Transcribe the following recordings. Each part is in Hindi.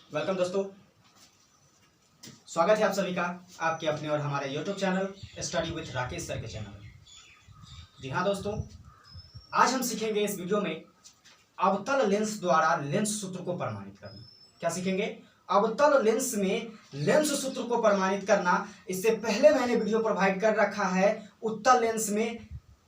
वेलकम दोस्तों, स्वागत है आप सभी का आपके अपने और हमारे YouTube channel study with Rakesh sir के चैनल में। जी हाँ दोस्तों, आज हम सीखेंगे इस वीडियो में अवतल लेंस द्वारा लेंस सूत्र को प्रमाणित करना। क्या सीखेंगे? अवतल लेंस में लेंस सूत्र को प्रमाणित करना। इससे पहले मैंने वीडियो प्रोवाइड कर रखा है उत्तल लेंस में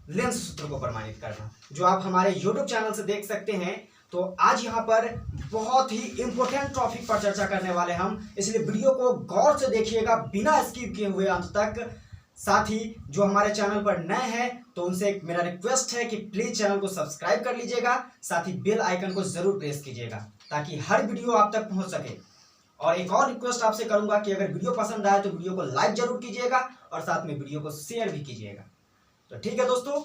लेंस सूत्र को प्रमाणित करना, जो आप हमारे यूट्यूब चैनल से देख सकते हैं। तो आज यहाँ पर बहुत ही इंपॉर्टेंट टॉपिक पर चर्चा करने वाले हम, इसलिए वीडियो को गौर से देखिएगा बिना स्किप किए हुए अंत तक। साथ ही जो हमारे चैनल पर नए हैं तो उनसे एक मेरा रिक्वेस्ट है कि प्लीज चैनल को सब्सक्राइब कर लीजिएगा, साथ ही बेल आइकन को जरूर प्रेस कीजिएगा ताकि हर वीडियो आप तक पहुंच सके। और एक और रिक्वेस्ट आपसे करूंगा कि अगर वीडियो पसंद आए तो वीडियो को लाइक जरूर कीजिएगा और साथ में वीडियो को शेयर भी कीजिएगा। तो ठीक है दोस्तों,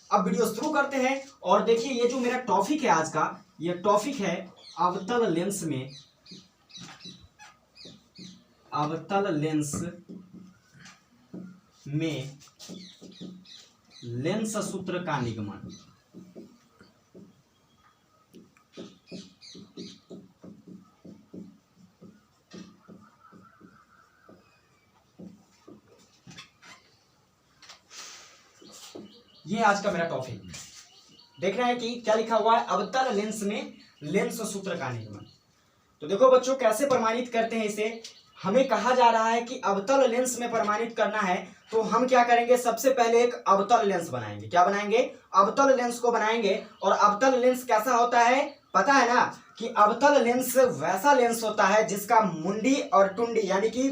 अब वीडियो शुरू करते हैं। और देखिए, ये जो मेरा टॉपिक है आज का, ये टॉपिक है अवतल लेंस में लेंस सूत्र का निगमन। ये आज का मेरा टॉपिक देख रहे हैं कि क्या लिखा हुआ है, अवतल लेंस में लेंस सूत्र का निगमन। तो देखो बच्चों, कैसे प्रमाणित करते हैं इसे। हमें कहा जा रहा है कि अवतल लेंस में प्रमाणित करना है, तो हम क्या करेंगे, सबसे पहले एक अवतल लेंस बनाएंगे। क्या बनाएंगे? अवतल लेंस को बनाएंगे। और अवतल लेंस कैसा होता है पता है ना, कि अवतल लेंस वैसा लेंस होता है जिसका मुंडी और टुंडी यानी कि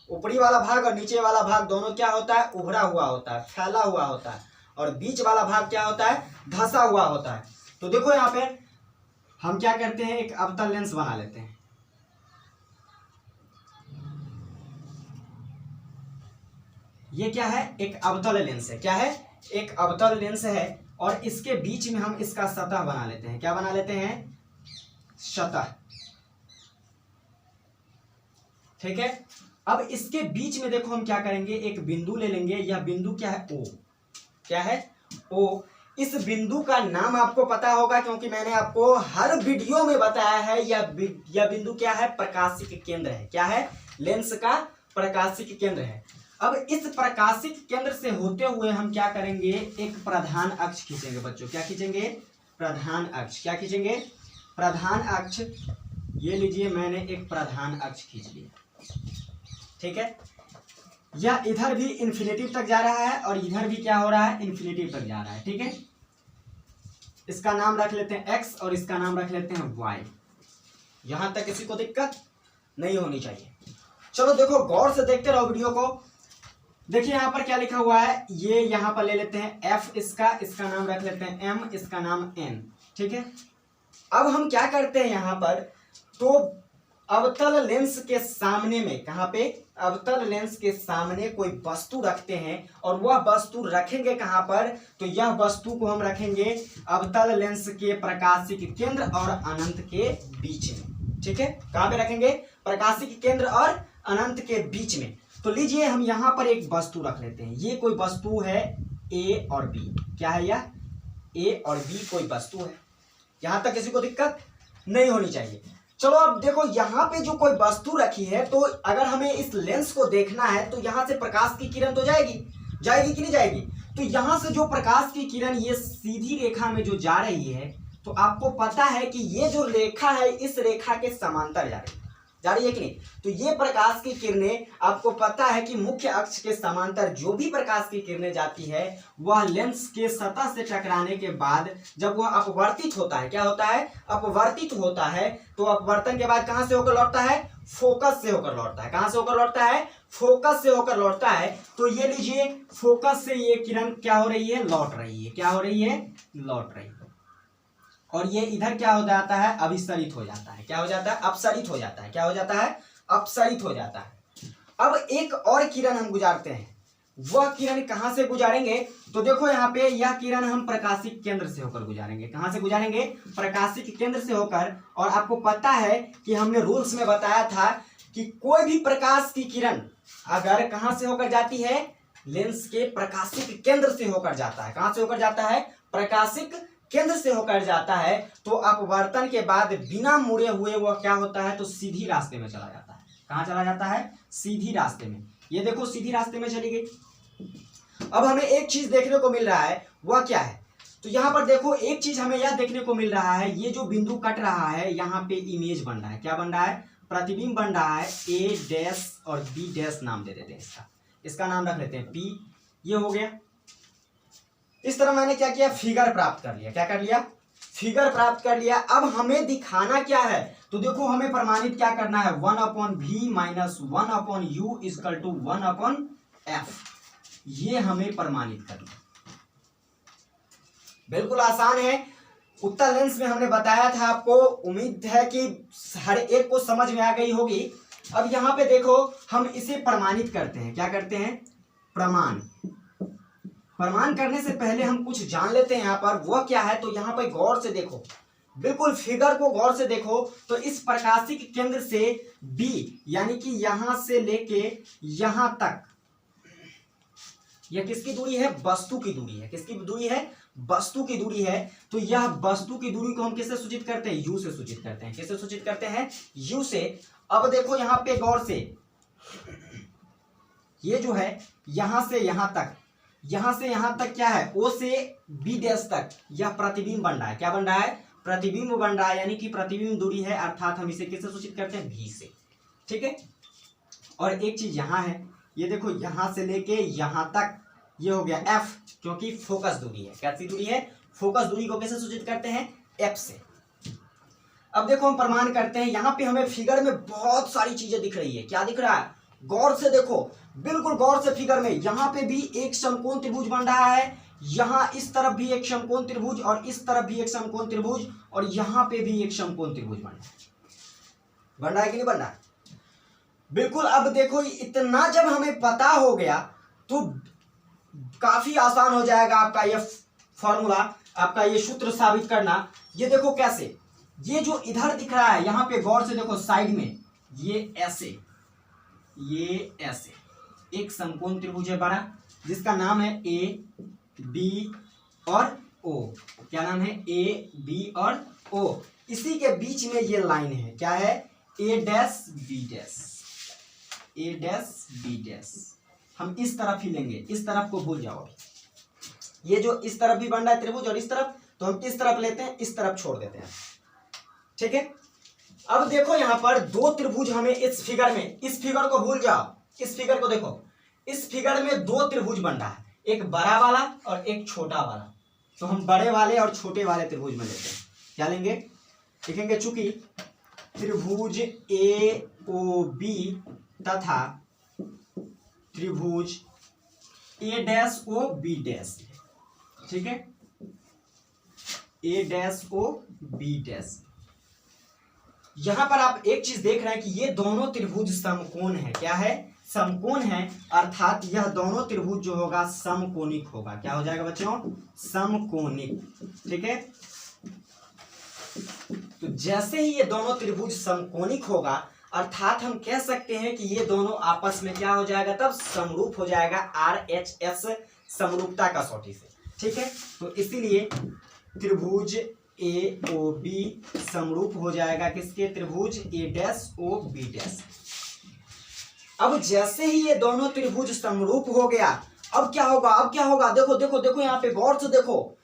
ऊपरी वाला भाग और नीचे वाला भाग दोनों क्या होता है, उभरा हुआ होता है, फैला हुआ होता है, और बीच वाला भाग क्या होता है, धंसा हुआ होता है। तो देखो यहाँ पे हम क्या करते हैं, एक अवतल लेंस बना लेते हैं। ये क्या है, एक अवतल लेंस है। क्या है? एक अवतल लेंस है। और इसके बीच में हम इसका सतह बना लेते हैं। क्या बना लेते हैं? सतह। ठीक है। अब इसके बीच में देखो हम क्या करेंगे, एक बिंदु ले लेंगे। यह बिंदु क्या है, ओ। क्या है? ओ। इस बिंदु का नाम आपको पता होगा क्योंकि मैंने आपको हर वीडियो में बताया है। यह बिंदु क्या है, प्रकाशिक केंद्र है। क्या है? लेंस का प्रकाशिक केंद्र है। अब इस प्रकाशिक केंद्र से होते हुए हम क्या करेंगे, एक प्रधान अक्ष खींचेंगे। बच्चों क्या खींचेंगे? प्रधान अक्ष। क्या खींचेंगे? प्रधान अक्ष। ये लीजिए, मैंने एक प्रधान अक्ष खींच लिया। ठीक है। यह इधर भी इन्फिनिटी तक जा रहा है और इधर भी क्या हो रहा है, इन्फिनिटी तक जा रहा है। ठीक है। इसका नाम रख लेते हैं x और इसका नाम रख लेते हैं y। यहां तक किसी को दिक्कत नहीं होनी चाहिए। चलो देखो, गौर से देखते रहो वीडियो को। देखिए यहाँ पर क्या लिखा हुआ है, ये यहाँ पर ले लेते हैं f, इसका नाम रख लेते हैं m, इसका नाम n। ठीक है। अब हम क्या करते हैं यहाँ पर, तो अवतल लेंस के सामने में, कहाँ पे, अवतल लेंस के सामने कोई वस्तु रखते हैं। और वह वस्तु रखेंगे कहाँ पर, तो यह वस्तु को हम रखेंगे अवतल लेंस के प्रकाशिक केंद्र और अनंत के बीच में। ठीक है। कहाँ पे रखेंगे? प्रकाशिक केंद्र और अनंत के बीच में। तो लीजिए हम यहाँ पर एक वस्तु रख लेते हैं। ये कोई वस्तु है ए और बी। क्या है यह? ए और बी कोई वस्तु है। यहां तक किसी को दिक्कत नहीं होनी चाहिए। चलो अब देखो, यहाँ पे जो कोई वस्तु रखी है, तो अगर हमें इस लेंस को देखना है तो यहां से प्रकाश की किरण तो जाएगी कि नहीं जाएगी? तो यहां से जो प्रकाश की किरण ये सीधी रेखा में जो जा रही है, तो आपको पता है कि ये जो रेखा है इस रेखा के समांतर जा रही है कि नहीं? तो ये प्रकाश की किरणें, आपको पता है कि मुख्य अक्ष के समांतर जो भी प्रकाश की किरणें जाती है, वह लेंस के सतह से टकराने के बाद जब वह अपवर्तित होता है, क्या होता है, अपवर्तित होता है, तो अपवर्तन के बाद कहां से होकर लौटता है, फोकस से होकर लौटता है। कहां से होकर लौटता है? फोकस से होकर लौटता है। तो ये लीजिए, फोकस से ये किरण क्या हो रही है, लौट रही है। क्या हो रही है? लौट रही है। और ये इधर क्या हो जाता है, अभिसरित हो जाता है। क्या हो जाता है? अपसरित हो जाता है। क्या हो जाता है? अपसरित हो जाता है। अब एक और किरण हम गुजारते हैं। वह किरण कहां से गुजारेंगे, तो देखो यहाँ पे यह किरण हम प्रकाशिक केंद्र से होकर गुजारेंगे। कहां से गुजारेंगे? प्रकाशिक केंद्र से होकर। और आपको पता है कि हमने रूल्स में बताया था कि कोई भी प्रकाश की किरण अगर कहां से होकर जाती है, लेंस के प्रकाशिक केंद्र से होकर जाता है। कहां से होकर जाता है? प्रकाशिक केंद्र से होकर जाता है तो अपवर्तन के बाद बिना मुड़े हुए वह क्या होता है, तो सीधी रास्ते में चला जाता है। कहाँ चला जाता है, सीधी रास्ते में। ये देखो सीधी रास्ते में चली गई। अब हमें एक चीज देखने को मिल रहा है, वह क्या है, तो यहाँ पर देखो एक चीज हमें यह देखने को मिल रहा है, ये जो बिंदु कट रहा है यहाँ पे इमेज बन रहा है। क्या बन रहा है, प्रतिबिंब बन रहा है। ए डैश और बी डैश नाम दे देते हैं इसका नाम रख लेते हैं पी। ये हो गया। इस तरह मैंने क्या किया, फिगर प्राप्त कर लिया। क्या कर लिया, फिगर प्राप्त कर लिया। अब हमें दिखाना क्या है, तो देखो हमें प्रमाणित क्या करना है, 1/v minus 1/u equal to 1/f। ये हमें प्रमाणित करना है। बिल्कुल आसान है। उत्तर लेंस में हमने बताया था आपको, उम्मीद है कि हर एक को समझ में आ गई होगी। अब यहाँ पे देखो हम इसे प्रमाणित करते हैं। क्या करते हैं, प्रमाण करने से पहले हम कुछ जान लेते हैं यहाँ पर, वह क्या है, तो यहाँ पर गौर से देखो, बिल्कुल फिगर को गौर से देखो। तो इस प्रकाशिक केंद्र से B यानी कि यहां से लेके यहां तक, यह किसकी दूरी है, वस्तु की दूरी है। किसकी दूरी है, वस्तु की दूरी है। तो यह वस्तु की दूरी को हम किससे सूचित करते हैं, U से सूचित करते हैं। किससे सूचित करते हैं, U से। अब देखो यहां पे गौर से, ये जो है यहां से यहां तक, यहां से यहां तक क्या है, O से B डैश तक यह प्रतिबिंब बन रहा है। क्या बन रहा है, प्रतिबिंब बन रहा है, यानी कि प्रतिबिंब दूरी है, अर्थात हम इसे किससे सूचित करते हैं, V से। ठीक है। और एक चीज यहां है, ये देखो यहां से लेके यहां तक, ये हो गया F, क्योंकि फोकस दूरी है। कैसी दूरी है, फोकस दूरी को कैसे सूचित करते हैं, F से। अब देखो हम प्रमाण करते हैं। यहां पे हमें फिगर में बहुत सारी चीजें दिख रही है। क्या दिख रहा है, गौर से देखो, बिल्कुल गौर से फिगर में। यहां पे भी एक समकोण त्रिभुज बन रहा है, यहां इस तरफ भी एक समकोण त्रिभुज, और इस तरफ भी एक समकोण त्रिभुज, और यहां पे भी एक समकोण त्रिभुज बन रहा है कि नहीं बन रहा है, बिल्कुल। अब देखो इतना जब हमें पता हो गया तो काफी आसान हो जाएगा आपका ये फॉर्मूला, आपका ये सूत्र साबित करना। ये देखो कैसे, ये जो इधर दिख रहा है, यहां पे गौर से देखो साइड में, ये ऐसे एक समकोण त्रिभुज है बड़ा, जिसका नाम है ए बी और ओ। क्या नाम है, ए बी और ओ। इसी के बीच में ये लाइन है, क्या है, ए डैश बी डैश, ए डैश बी डैश। हम इस तरफ ही लेंगे, इस तरफ को भूल जाओ। ये जो इस तरफ भी बन रहा है त्रिभुज और इस तरफ, तो हम इस तरफ लेते हैं, इस तरफ छोड़ देते हैं। ठीक है। अब देखो यहां पर दो त्रिभुज हमें इस फिगर में, इस फिगर को भूल जाओ, इस फिगर को देखो, इस फिगर में दो त्रिभुज बन रहा है, एक बड़ा वाला और एक छोटा वाला। तो हम बड़े वाले और छोटे वाले त्रिभुज में लेते हैं। क्या लेंगे, लिखेंगे चूंकि त्रिभुज ए ओ बी तथा त्रिभुज ए डैश ओ बी डैश। ठीक है, ए डैश ओ बी डैश। यहां पर आप एक चीज देख रहे हैं कि ये दोनों त्रिभुज समकोण है। क्या है, समकोण है, अर्थात यह दोनों त्रिभुज जो होगा समकोणिक होगा। क्या हो जाएगा बच्चों, समकोणिक। ठीक है। तो जैसे ही ये दोनों त्रिभुज समकोणिक होगा, अर्थात हम कह सकते हैं कि ये दोनों आपस में क्या हो जाएगा, तब समरूप हो जाएगा, RHS समरूपता कसौटी से। ठीक है। तो इसीलिए त्रिभुज ए ओ बी समरूप हो जाएगा किसके, त्रिभुज ए डैश ओ बी डैश। अब जैसे ही ये दोनों त्रिभुज समरूप हो गया, अब क्या होगा, अब क्या होगा, देखो देखो देखो यहाँ पे गौर से देखो।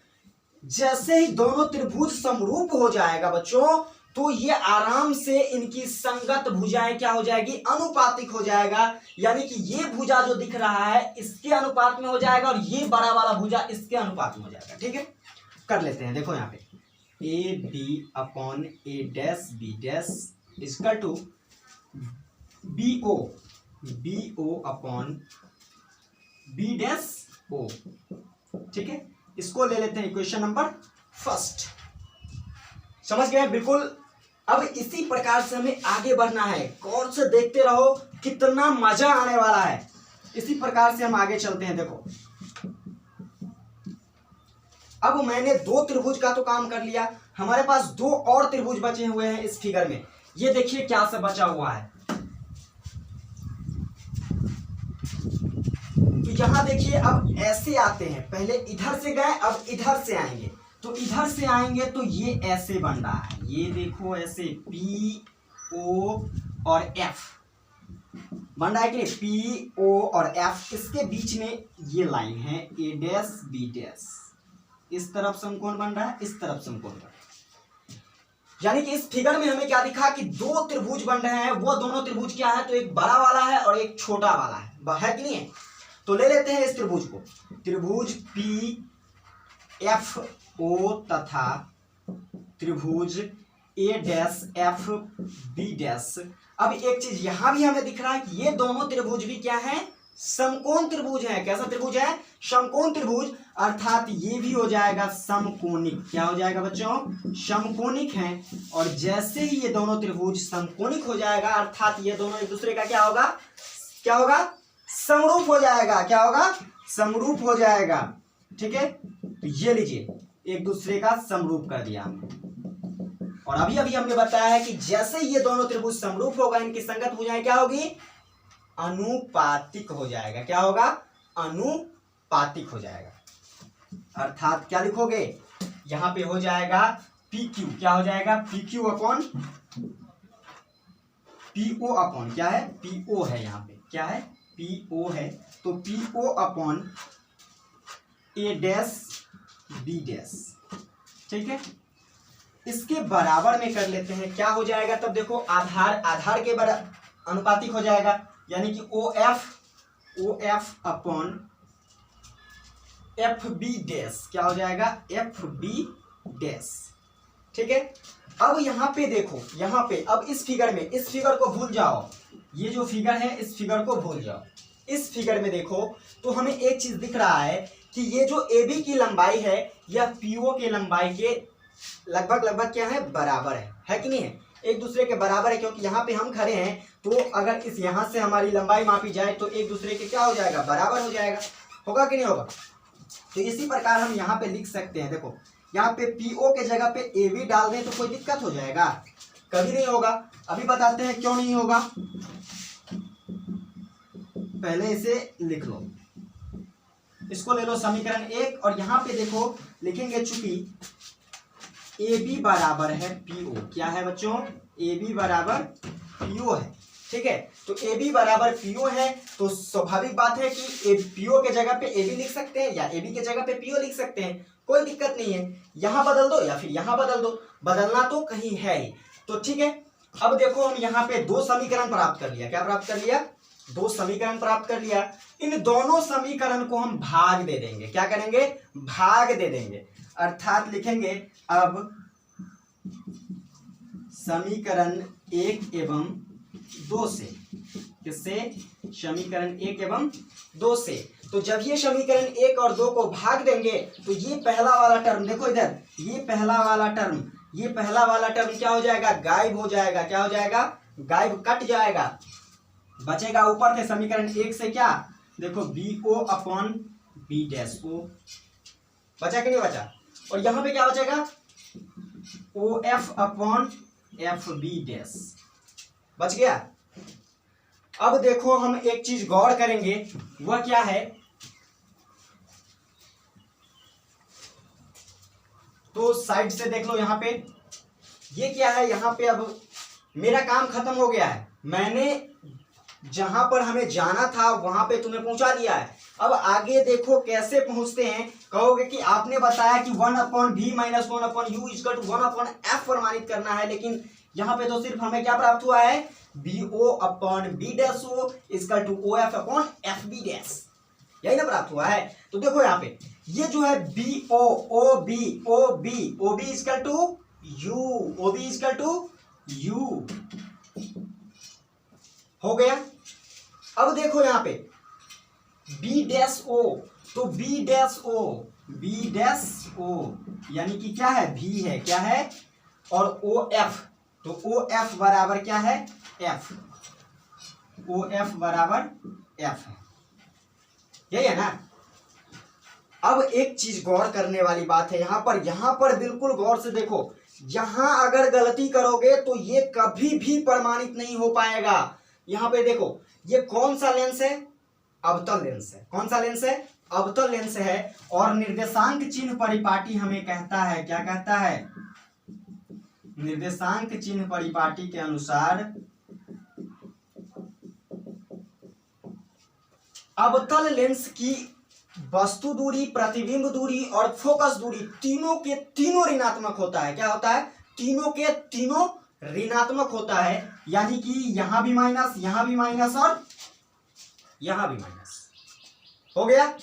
जैसे ही दोनों त्रिभुज समरूप हो जाएगा बच्चों, तो ये आराम से इनकी संगत भुजाएं क्या हो जाएगी, अनुपातिक हो जाएगा। यानी कि ये भुजा जो दिख रहा है इसके अनुपात में हो जाएगा, और ये बड़ा वाला भुजा इसके अनुपात में हो जाएगा। ठीक है, कर लेते हैं। देखो यहाँ पे A B upon A dash B dash equal to B O upon B dash O. ठीक है, इसको ले लेते हैं इक्वेशन नंबर फर्स्ट। समझ गए, बिल्कुल। अब इसी प्रकार से हमें आगे बढ़ना है, गौर से देखते रहो, कितना मजा आने वाला है। इसी प्रकार से हम आगे चलते हैं। देखो अब मैंने दो त्रिभुज का तो काम कर लिया, हमारे पास दो और त्रिभुज बचे हुए हैं इस फिगर में। ये देखिए क्या सब बचा हुआ है। तो यहां देखिए, अब ऐसे आते हैं, पहले इधर से गए, अब इधर से आएंगे। तो इधर से आएंगे तो ये ऐसे बन रहा है, ये देखो ऐसे पी ओ और एफ बन रहा है कि नहीं, पी ओ और एफ, इसके बीच में ये लाइन है ए डैश बी डैश, इस तरफ समकोण बन रहा है, इस तरफ समकोण बन रहा है। यानी कि इस फिगर में हमें क्या दिखा कि दो त्रिभुज बन रहे हैं, वो दोनों त्रिभुज क्या है, तो एक बड़ा वाला है और एक छोटा वाला है कि नहीं है। तो ले लेते हैं इस त्रिभुज को, त्रिभुज पी एफ ओ तथा त्रिभुज ए डैश एफ बी डैश। अब एक चीज यहां भी हमें दिख रहा है कि ये दोनों त्रिभुज भी क्या है, समकोण त्रिभुज है। कैसा त्रिभुज है, समकोण त्रिभुज, अर्थात ये भी हो जाएगा समकोणिक। क्या हो जाएगा बच्चों, समकोणिक है। और जैसे ही ये दोनों त्रिभुज समकोणिक हो जाएगा, अर्थात ये दोनों एक दूसरे का क्या होगा, क्या होगा, समरूप हो जाएगा। क्या होगा, समरूप हो जाएगा। ठीक है, तो ये लीजिए एक दूसरे का समरूप कर दिया हमने। और अभी अभी हमने बताया है कि जैसे ये दोनों त्रिभुज समरूप होगा, इनकी संगत भुजाएं क्या होगी, अनुपातिक हो जाएगा। क्या होगा, अनुपातिक हो जाएगा। अर्थात क्या लिखोगे, यहां पे हो जाएगा पी क्यू, क्या हो जाएगा, P Q upon P O upon, क्या है, पी ओ है, यहां पे क्या है, पी ओ है, तो P O upon A dash B dash. ठीक है, इसके बराबर में कर लेते हैं, क्या हो जाएगा तब देखो, आधार आधार के बराबर अनुपातिक हो जाएगा, यानी कि O F upon F B dash, क्या हो जाएगा, एफ बी डैश। ठीक है, अब यहां पे देखो, यहां पे अब इस फिगर में, इस फिगर को भूल जाओ, ये जो फिगर है इस फिगर को भूल जाओ। इस फिगर में देखो तो हमें एक चीज दिख रहा है कि ये जो ए बी की लंबाई है यह पी ओ के लंबाई के लगभग लगभग क्या है, बराबर है कि नहीं है, एक दूसरे के बराबर है। क्योंकि यहाँ पे हम खड़े हैं, तो अगर इस यहाँ से हमारी लंबाई मापी जाए तो एक दूसरे के क्या हो जाएगा, बराबर हो जाएगा। होगा कि नहीं होगा। तो इसी प्रकार हम यहाँ पे लिख सकते हैं, देखो यहाँ पे पी ओ के जगह पे ए बी डाल दें तो कोई दिक्कत हो जाएगा, कभी नहीं होगा। अभी बताते हैं क्यों नहीं होगा, पहले इसे लिख लो, इसको ले लो समीकरण 1, और यहाँ पे देखो लिखेंगे चूंकि ए बी बराबर है पी ओ, क्या है बच्चों, ए बी बराबर पी ओ है। ठीक है, तो ए बी बराबर पी ओ है, तो स्वाभाविक बात है कि पी ओ के जगह पे ए बी लिख सकते हैं या ए बी के जगह पे पी ओ लिख सकते हैं, कोई दिक्कत नहीं है। यहां बदल दो या फिर यहां बदल दो, बदलना तो कहीं है ही। तो ठीक है, अब देखो हम यहाँ पे दो समीकरण प्राप्त कर लिया, क्या प्राप्त कर लिया, दो समीकरण प्राप्त कर लिया। इन दोनों समीकरण को हम भाग दे देंगे, क्या करेंगे, भाग दे देंगे। अर्थात लिखेंगे अब समीकरण 1 एवं 2 से, किससे, समीकरण 1 एवं 2 से। तो जब ये समीकरण 1 और 2 को भाग देंगे तो ये पहला वाला टर्म देखो इधर, ये पहला वाला टर्म, ये पहला वाला टर्म क्या हो जाएगा, गायब हो जाएगा। क्या हो जाएगा, गायब, कट जाएगा। बचेगा ऊपर से समीकरण 1 से क्या, देखो B O upon B dash O, बचा कि नहीं बचा। और यहां पे क्या बचेगा, O F upon F B dash, बच गया। अब देखो हम एक चीज गौर करेंगे, वह क्या है, तो साइड से देख लो, यहां पे ये क्या है, यहां पे अब मेरा काम खत्म हो गया है, मैंने जहां पर हमें जाना था वहां पे तुम्हें पहुंचा दिया है। अब आगे देखो कैसे पहुंचते हैं, कहोगे कि आपने बताया कि 1 upon V minus 1 upon U equal to 1 upon F प्रमाणित करना है, लेकिन यहाँ पे तो सिर्फ हमें क्या प्राप्त हुआ है, B O upon B dash O equal to O F upon F B dash, यही ना प्राप्त हुआ है। तो देखो यहाँ पे ये जो है B O, O B, O B, O B equal to U, O B equal to U हो गया। अब देखो यहाँ पे बी डैश ओ, तो B dash O, B dash O यानी कि क्या है, भी है, क्या है, और ओ एफ, तो ओ एफ बराबर क्या है, एफ, ओ एफ बराबर एफ है, यही है ना। अब एक चीज गौर करने वाली बात है यहाँ पर बिल्कुल गौर से देखो, यहां अगर गलती करोगे तो ये कभी भी प्रमाणित नहीं हो पाएगा। यहाँ पे देखो ये कौन सा लेंस है, अवतल लेंस है, कौन सा लेंस है, अवतल लेंस है और निर्देशांक चिन्ह परिपाटी हमें कहता है, क्या कहता है, निर्देशांक चिन्ह परिपाटी के अनुसार अवतल लेंस की वस्तु दूरी, प्रतिबिंब दूरी और फोकस दूरी तीनों के तीनों ऋणात्मक होता है। क्या होता है, तीनों के तीनों ऋणात्मक होता है, यानी कि यहां भी माइनस, यहां भी माइनस और यहां भी माइनस। हो गया।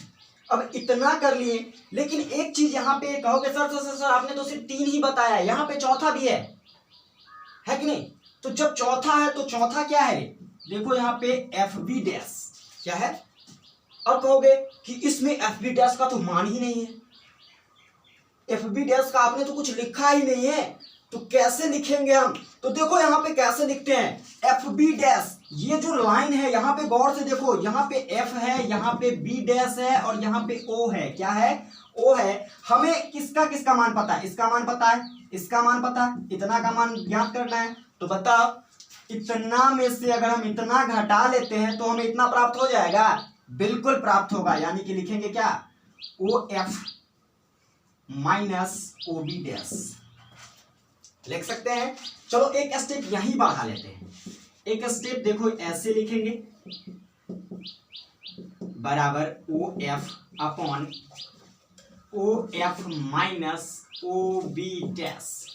अब इतना कर लिए, लेकिन एक चीज यहां पे कहोगे सर आपने तो सिर्फ 3 ही बताया, यहां पे चौथा भी है कि नहीं? तो जब चौथा है तो चौथा क्या है, देखो यहां पे एफ बी डैश क्या है, और कहोगे कि इसमें एफ बी डैश का तो मान ही नहीं है, एफ बी डैश का आपने तो कुछ लिखा ही नहीं है, तो कैसे लिखेंगे हम? तो देखो यहां पे कैसे लिखते हैं, एफ बी डैश, ये जो लाइन है यहां पे गौर से देखो, यहां पे एफ है, यहां पे बी डैश है और यहां पे ओ है। क्या है, ओ है। हमें किसका किसका मान पता है, इसका मान पता है, इसका मान पता है, इतना का मान ज्ञात करना है। तो बताओ इतना में से अगर हम इतना घटा लेते हैं तो हमें इतना प्राप्त हो जाएगा, बिल्कुल प्राप्त होगा। यानी कि लिखेंगे क्या, O F minus O B dash लिख सकते हैं। चलो एक स्टेप यहीं बढ़ा लेते हैं, एक स्टेप देखो ऐसे लिखेंगे, बराबर O F upon O F minus O B dash,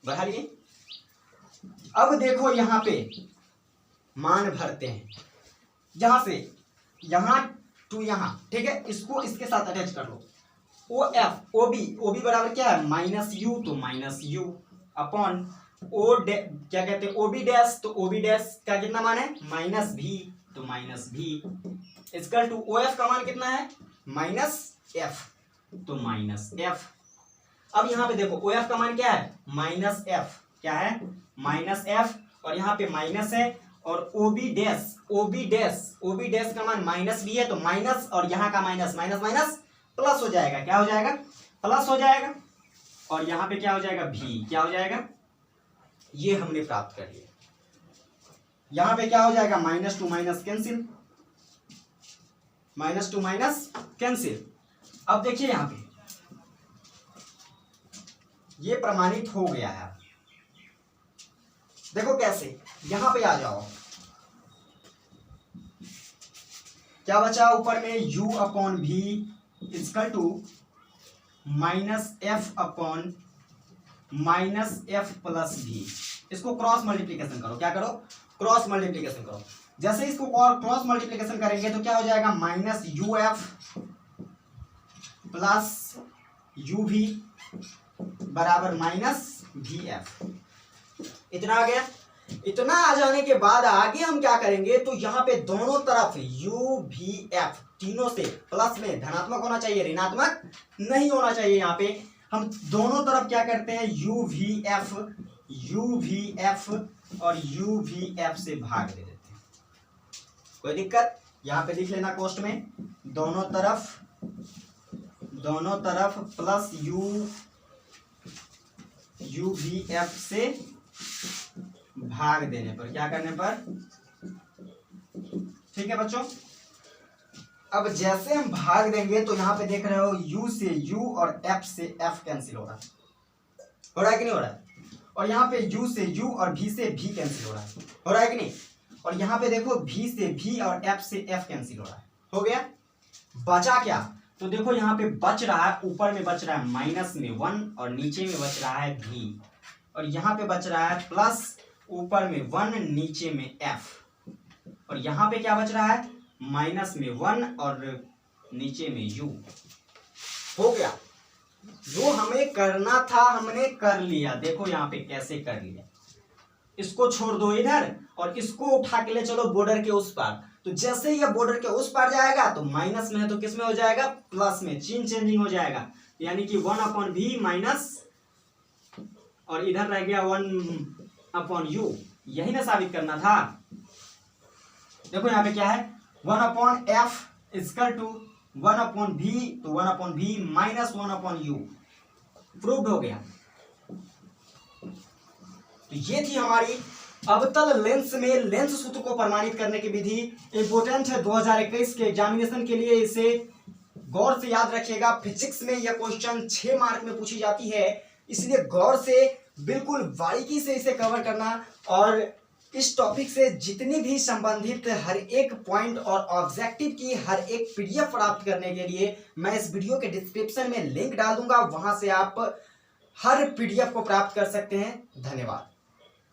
बढ़ा लिए। अब देखो यहां पे मान भरते हैं, यहां से यहां टू यहां, ठीक है, इसको इसके साथ अटैच कर लो। ओ एफ ओ बी बराबर क्या है, माइनस यू, तो माइनस यू अपॉन ओ क्या कहते हैं, ओ बी डैश, तो ओ बी डैश का कितना मान है, माइनस भी, तो माइनस भी इक्वल टू ओ एफ का मान कितना है, माइनस एफ, तो माइनस एफ। अब यहां पे देखो ओ एफ का मान क्या है, माइनस एफ, क्या है, माइनस एफ, और यहाँ पे माइनस है, और ओ बी डैश का मान माइनस भी है, तो माइनस और यहाँ का माइनस, माइनस माइनस प्लस हो जाएगा, क्या हो जाएगा, प्लस हो जाएगा, और यहाँ पे क्या हो जाएगा, भी, क्या हो जाएगा, ये हमने प्राप्त कर लिया। यहाँ पे क्या हो जाएगा, minus two minus cancel, minus two minus cancel. अब देखिए यहाँ पे ये प्रमाणित हो गया है। देखो कैसे, यहां पे आ जाओ, क्या बचा ऊपर में, u upon V equal to minus F upon minus F plus V. इसको क्रॉस मल्टीप्लीकेशन करो, क्या करो, क्रॉस मल्टीप्लीकेशन करो। जैसे इसको क्रॉस मल्टीप्लीकेशन करेंगे तो क्या हो जाएगा, minus U F plus you भी बराबर माइनस भी एफ। इतना आ गया। इतना आ जाने के बाद आगे हम क्या करेंगे, तो यहाँ पे दोनों तरफ u v f तीनों से प्लस में धनात्मक होना चाहिए, ऋणात्मक नहीं होना चाहिए। यहाँ पे हम दोनों तरफ क्या करते हैं, u v f और u v f से भाग दे देते हैं। कोई दिक्कत, यहाँ पे लिख लेना कोष्ट में, दोनों तरफ प्लस u v f से भाग देने पर, क्या करने पर, ठीक है बच्चों। अब जैसे हम भाग देंगे तो यहां पे देख रहे हो u से u और f से f कैंसिल हो रहा है कि नहीं हो रहा है, और यहाँ पे u से u और v से v कैंसिल हो रहा है कि नहीं, और यहाँ पे देखो v से v और f से f कैंसिल हो रहा है। हो गया। बचा क्या, तो देखो यहाँ पे बच रहा है, ऊपर में बच रहा है माइनस में 1 और नीचे में बच रहा है v, और यहाँ पे बच रहा है प्लस, ऊपर में 1 नीचे में f, और यहाँ पे क्या बच रहा है, माइनस में 1 और नीचे में u। हो गया, जो हमें करना था हमने कर लिया। देखो यहाँ पे कैसे कर लिया, इसको छोड़ दो इधर और इसको उठा के ले चलो बॉर्डर के उस पार। तो जैसे ही बॉर्डर के उस पार जाएगा तो माइनस में है तो किस में हो जाएगा, प्लस में, चिन्ह चेंजिंग हो जाएगा, यानी कि 1 अपॉन भी माइनस, और इधर रह गया 1 अपॉन यू। यही ना साबित करना था। देखो यहाँ पे क्या है, 1 upon F equal to 1 upon V, तो 1 upon V minus 1 upon you, proved हो गया। तो ये थी हमारी अवतल लेंस में लेंस सूत्र को प्रमाणित करने की विधि। इंपोर्टेंट है 2021 के एग्जामिनेशन के लिए, इसे गौर से याद रखिएगा, फिजिक्स में यह क्वेश्चन 6 मार्क में पूछी जाती है, इसलिए गौर से बिल्कुल बारीकी से इसे कवर करना। और इस टॉपिक से जितनी भी संबंधित हर एक पॉइंट और ऑब्जेक्टिव की हर एक पीडीएफ प्राप्त करने के लिए मैं इस वीडियो के डिस्क्रिप्शन में लिंक डाल दूंगा, वहां से आप हर पीडीएफ को प्राप्त कर सकते हैं। धन्यवाद।